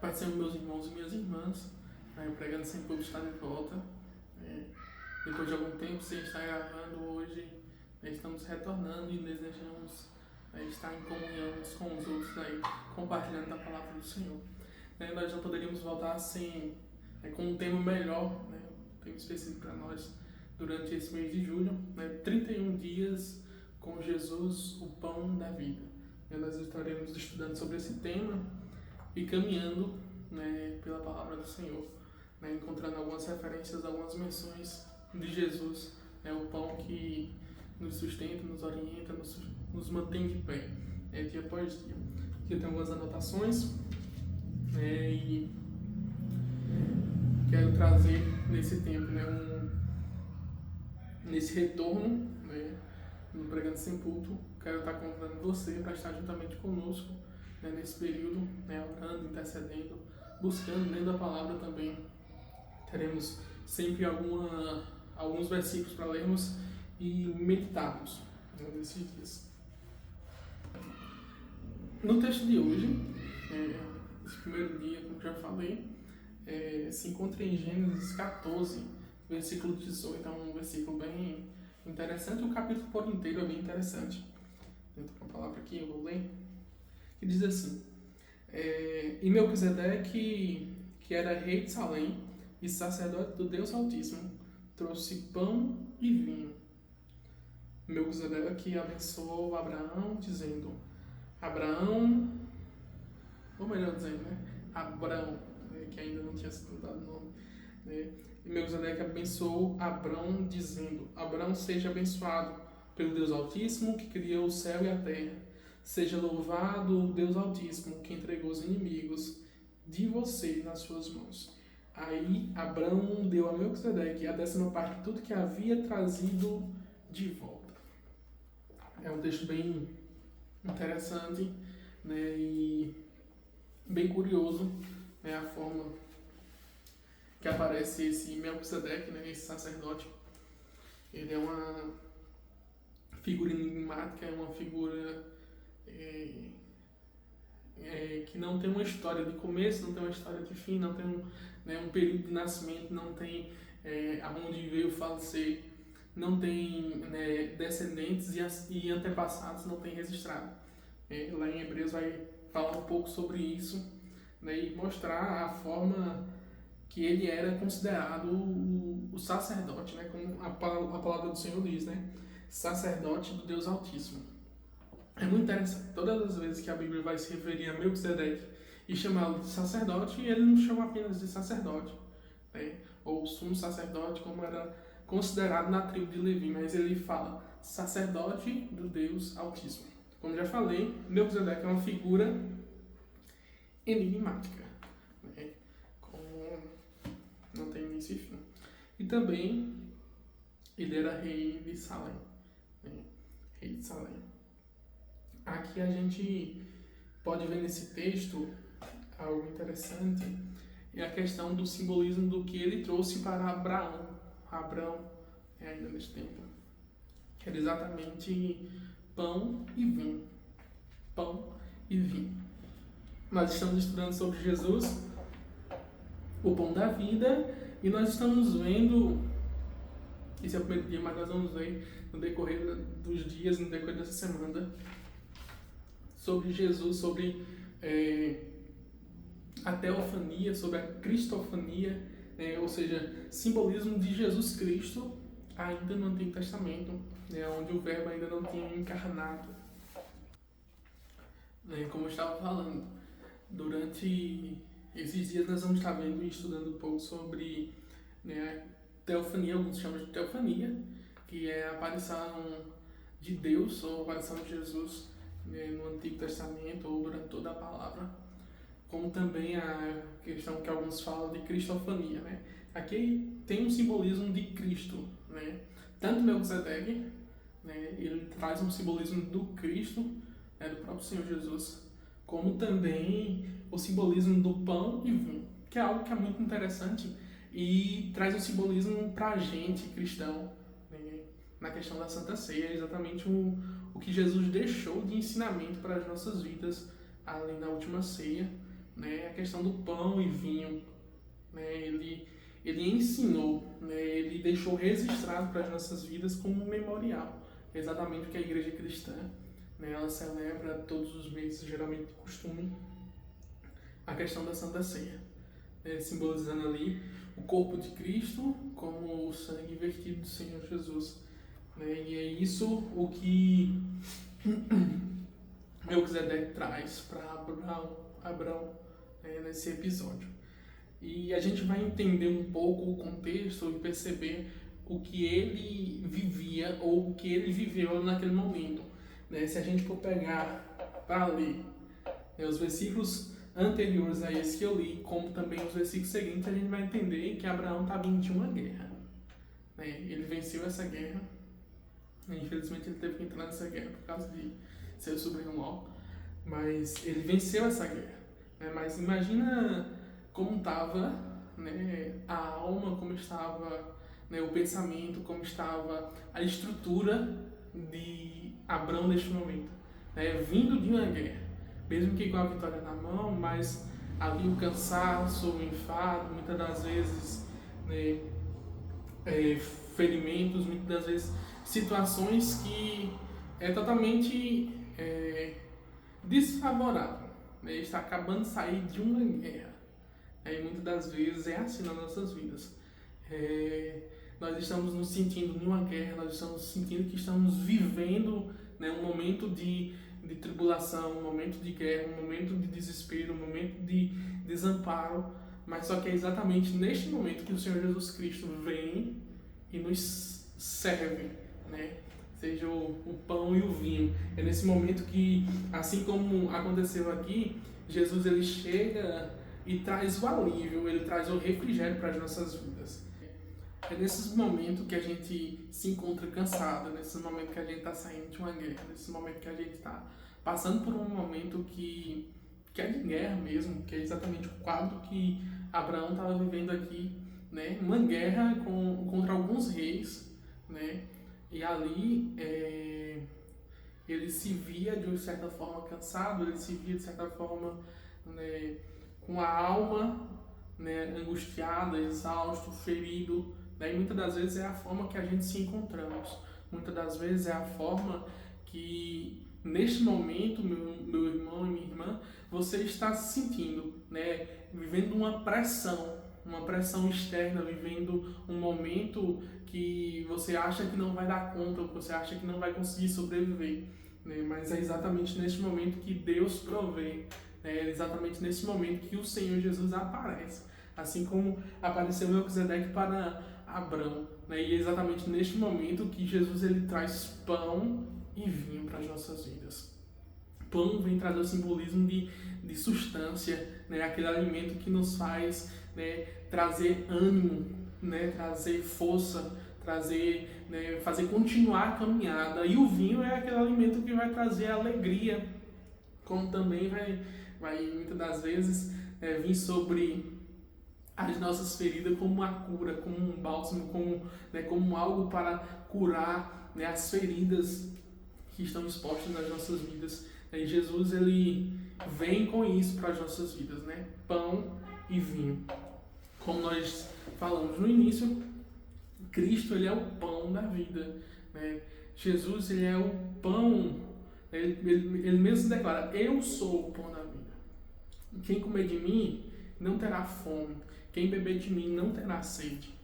Pai do Senhor, meus irmãos e minhas irmãs, pregando sem público está de volta. Depois de algum tempo sem estar gravando, hoje estamos retornando e desejamos estar em comunhão uns com os outros, compartilhando a palavra do Senhor. Nós não poderíamos voltar sem, com um tema melhor, um tema específico para nós durante esse mês de julho, 31 dias com Jesus, o pão da vida. Nós estaremos estudando sobre esse tema e caminhando pela palavra do Senhor, encontrando algumas referências, algumas menções de Jesus, o pão que nos sustenta, nos orienta, nos mantém de pé, dia após dia. Aqui eu tenho algumas anotações e quero trazer nesse tempo, nesse retorno, no Pregando Sem Púlpito, quero estar convidando você para estar juntamente conosco nesse período, orando, intercedendo, buscando dentro da palavra também. Teremos sempre alguns versículos para lermos e meditarmos nesses dias. No texto de hoje, esse primeiro dia, como já falei, se encontra em Gênesis 14, versículo 18. É um versículo bem interessante. O capítulo por inteiro é bem interessante. Dentro da palavra aqui, eu vou ler. Que diz assim: E Melquisedeque, que era rei de Salém e sacerdote do Deus Altíssimo, trouxe pão e vinho. Melquisedeque abençoou Abraão, dizendo: Abraão, ou melhor dizendo, Abrão, que ainda não tinha sido dado o nome. E Melquisedeque abençoou Abrão, dizendo: Abrão, seja abençoado pelo Deus Altíssimo, que criou o céu e a terra. Seja louvado o Deus Altíssimo, que entregou os inimigos de você nas suas mãos. Aí Abrão deu a Melquisedeque a 10ª parte de tudo que havia trazido de volta. É um texto bem interessante, e bem curioso, a forma que aparece esse Melquisedeque, esse sacerdote. Ele é uma figura enigmática, é uma figura que não tem uma história de começo, não tem uma história de fim, não tem um período de nascimento, não tem aonde veio falecer, não tem descendentes e antepassados, não tem registrado. Lá em Hebreus vai falar um pouco sobre isso, e mostrar a forma que ele era considerado o sacerdote, como a palavra do Senhor diz, sacerdote do Deus Altíssimo. É muito interessante, todas as vezes que a Bíblia vai se referir a Melquisedeque e chamá-lo de sacerdote, ele não chama apenas de sacerdote, ou sumo sacerdote, como era considerado na tribo de Levi, mas ele fala sacerdote do Deus Altíssimo. Como já falei, Melquisedeque é uma figura enigmática, como não tem início e fim. E também ele era rei de Salém, rei de Salém. Aqui a gente pode ver nesse texto algo interessante, é a questão do simbolismo do que ele trouxe para Abrão, ainda nesse tempo. Que era exatamente pão e vinho. Pão e vinho. Nós estamos estudando sobre Jesus, o pão da vida, e nós estamos vendo, esse é o primeiro dia, mas nós vamos ver no decorrer dos dias, no decorrer dessa semana, sobre Jesus, sobre a teofania, sobre a cristofania, ou seja, simbolismo de Jesus Cristo ainda no Antigo Testamento, onde o verbo ainda não tinha encarnado. Como eu estava falando, durante esses dias nós vamos estar vendo e estudando um pouco sobre a teofania, alguns chamam de teofania, que é a aparição de Deus ou a aparição de Jesus no Antigo Testamento ou durante toda a palavra, como também a questão que alguns falam de cristofania. Aqui tem um simbolismo de Cristo, tanto Melquisedeque, ele traz um simbolismo do Cristo, do próprio Senhor Jesus, como também o simbolismo do pão e vinho, que é algo que é muito interessante e traz um simbolismo para a gente cristão, na questão da Santa Ceia, exatamente o que Jesus deixou de ensinamento para as nossas vidas, além da última ceia, né, a questão do pão e vinho, né, ele ensinou, né, ele deixou registrado para as nossas vidas como um memorial, exatamente o que a igreja cristã, né, ela celebra todos os meses, geralmente de costume, a questão da Santa Ceia, né, simbolizando ali o corpo de Cristo como o sangue vertido do Senhor Jesus. Né, e é isso o que Melquisedeque traz para Abraão, nesse episódio. E a gente vai entender um pouco o contexto e perceber o que ele vivia ou o que ele viveu naquele momento. Né? Se a gente for pegar para ler, né, os versículos anteriores a esse que eu li, como também os versículos seguintes, a gente vai entender que Abraão está vindo de uma guerra. Né? Ele venceu essa guerra. Infelizmente ele teve que entrar nessa guerra por causa de seu sobrinho Ló. Mas ele venceu essa guerra. Né? Mas imagina como estava, né, a alma, como estava, né, o pensamento, como estava a estrutura de Abraão neste momento. Né? Vindo de uma guerra. Mesmo que com a vitória na mão, mas ali o cansaço, o enfado, muitas das vezes, né, ferimentos, muitas das vezes situações que é totalmente desfavorável. Né? Está acabando de sair de uma guerra. E muitas das vezes é assim nas nossas vidas. Nós estamos nos sentindo numa guerra, nós estamos sentindo que estamos vivendo, né, um momento de tribulação, um momento de guerra, um momento de desespero, um momento de desamparo, mas só que é exatamente neste momento que o Senhor Jesus Cristo vem e nos serve, né? Seja o pão e o vinho. É nesse momento que, assim como aconteceu aqui, Jesus ele chega e traz o alívio, ele traz o refrigério para as nossas vidas. É nesses momentos que a gente se encontra cansado, nesses momentos que a gente está saindo de uma guerra, nesses momentos que a gente está passando por um momento que é de guerra mesmo, que é exatamente o quadro que Abraão estava vivendo aqui, né? Uma guerra contra alguns reis, né? E ali ele se via de certa forma cansado, ele se via de certa forma, né, com a alma, né, angustiada, exausto, ferido. Né? E muitas das vezes é a forma que a gente se encontramos. Muitas das vezes é a forma que, neste momento, meu irmão e minha irmã, você está se sentindo, né, vivendo uma pressão externa, vivendo um momento que você acha que não vai dar conta, que você acha que não vai conseguir sobreviver. Né? Mas é exatamente neste momento que Deus provê. É exatamente nesse momento que o Senhor Jesus aparece, assim como apareceu Melquisedeque para Abraão, né? E é exatamente neste momento que Jesus ele traz pão e vinho para as nossas vidas. Pão vem trazer o simbolismo de substância, né? Aquele alimento que nos faz, né, trazer ânimo, né? Trazer força, trazer, né, fazer continuar a caminhada. E o vinho é aquele alimento que vai trazer alegria, como também vai muitas das vezes vir sobre as nossas feridas como uma cura, como um bálsamo, como algo para curar, né, as feridas que estão expostas nas nossas vidas. E Jesus ele vem com isso para as nossas vidas, né? Pão e vinho. Como nós falamos no início, Cristo ele é o pão da vida, né? Jesus ele é o pão. Ele mesmo declara: eu sou o pão da vida. Quem comer de mim não terá fome. Quem beber de mim não terá sede.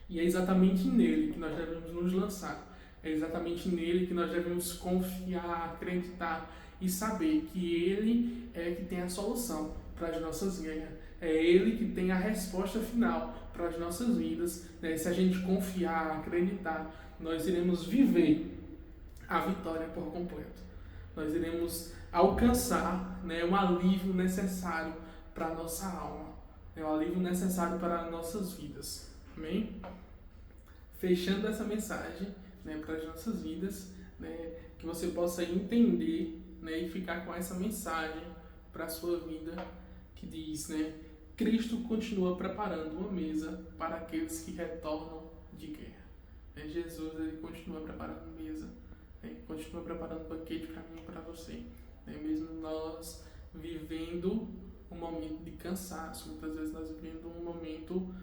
E é exatamente nele que nós devemos nos lançar. É exatamente nele que nós devemos confiar, acreditar e saber que ele é que tem a solução para as nossas guerras. É ele que tem a resposta final para as nossas vidas. Né? Se a gente confiar, acreditar, nós iremos viver a vitória por completo. Nós iremos alcançar, né, um alívio necessário para a nossa alma, né, um alívio necessário para as nossas vidas. Amém? Fechando essa mensagem, né, para as nossas vidas, né, que você possa entender, né, e ficar com essa mensagem para a sua vida, que diz, né, Cristo continua preparando uma mesa para aqueles que retornam de guerra. Né, Jesus ele continua preparando mesa, né, continua preparando banquete para mim e para você. Mesmo nós vivendo um momento momento de cansaço, muitas vezes nós vivemos um momento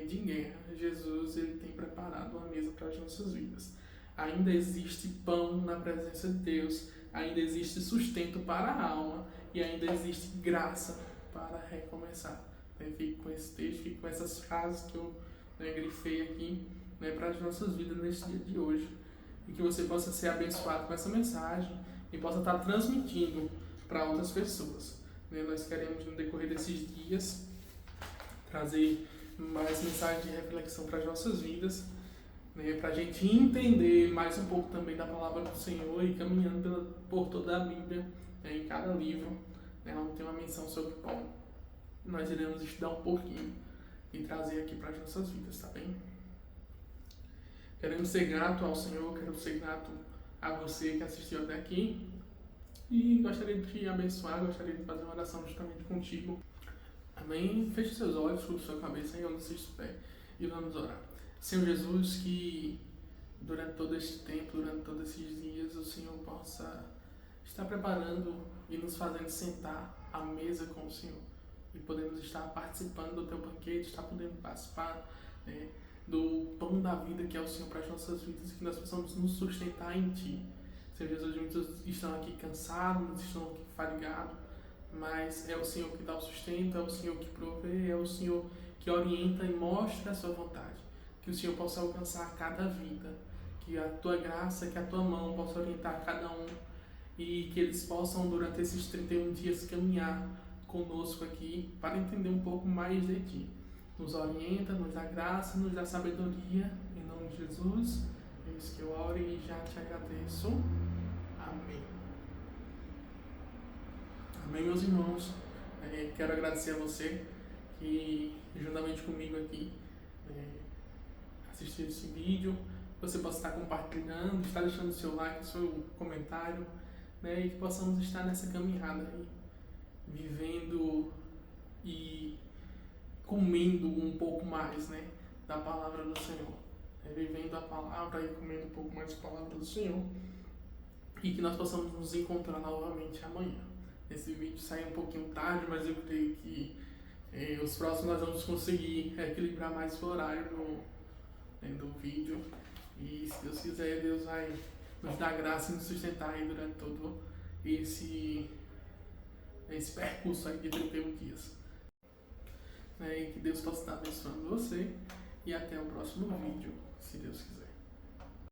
de guerra. Jesus, ele tem preparado uma mesa para as nossas vidas. Ainda existe pão na presença de Deus, ainda existe sustento para a alma e ainda existe graça para recomeçar. Fico com esse texto, fico com essas frases que eu grifei aqui, para as nossas vidas neste dia de hoje. E que você possa ser abençoado com essa mensagem e possa estar transmitindo para outras pessoas. Nós queremos, no decorrer desses dias, trazer mais mensagens de reflexão para as nossas vidas, para a gente entender mais um pouco também da palavra do Senhor e caminhando por toda a Bíblia, em cada livro, onde tem uma menção sobre pão. Nós iremos estudar um pouquinho e trazer aqui para as nossas vidas, tá bem? Queremos ser grato ao Senhor, quero ser grato a você que assistiu até aqui e gostaria de te abençoar, gostaria de fazer uma oração justamente contigo. Amém? Feche seus olhos, curva sua cabeça e onde você estiver e vamos orar. Senhor Jesus, que durante todo este tempo, durante todos esses dias, o Senhor possa estar preparando e nos fazendo sentar à mesa com o Senhor. E podemos estar participando do teu banquete, estar podendo participar do pão da vida que é o Senhor para as nossas vidas e que nós possamos nos sustentar em Ti. Senhor Jesus, muitos estão aqui cansados, muitos estão aqui fadigados, mas é o Senhor que dá o sustento, é o Senhor que provê, é o Senhor que orienta e mostra a sua vontade. Que o Senhor possa alcançar cada vida, que a Tua graça, que a Tua mão possa orientar cada um e que eles possam durante esses 31 dias caminhar conosco aqui para entender um pouco mais de Ti. Nos orienta, nos dá graça, nos dá sabedoria, em nome de Jesus. É isso que eu oro e já te agradeço. Amém. Amém, meus irmãos. Quero agradecer a você que, juntamente comigo aqui, assistiu esse vídeo. Você possa estar compartilhando, estar deixando seu like, seu comentário, e que possamos estar nessa caminhada aí, vivendo e comendo um pouco mais, da palavra do Senhor. Vivendo a palavra e comendo um pouco mais da palavra do Senhor. E que nós possamos nos encontrar novamente amanhã. Esse vídeo saiu um pouquinho tarde, mas eu creio que os próximos nós vamos conseguir equilibrar mais o horário do vídeo. E se Deus quiser, Deus vai nos dar graça e nos sustentar aí durante todo esse percurso aí de 31 dias. E que Deus possa estar abençoando você. E até o próximo vídeo, se Deus quiser.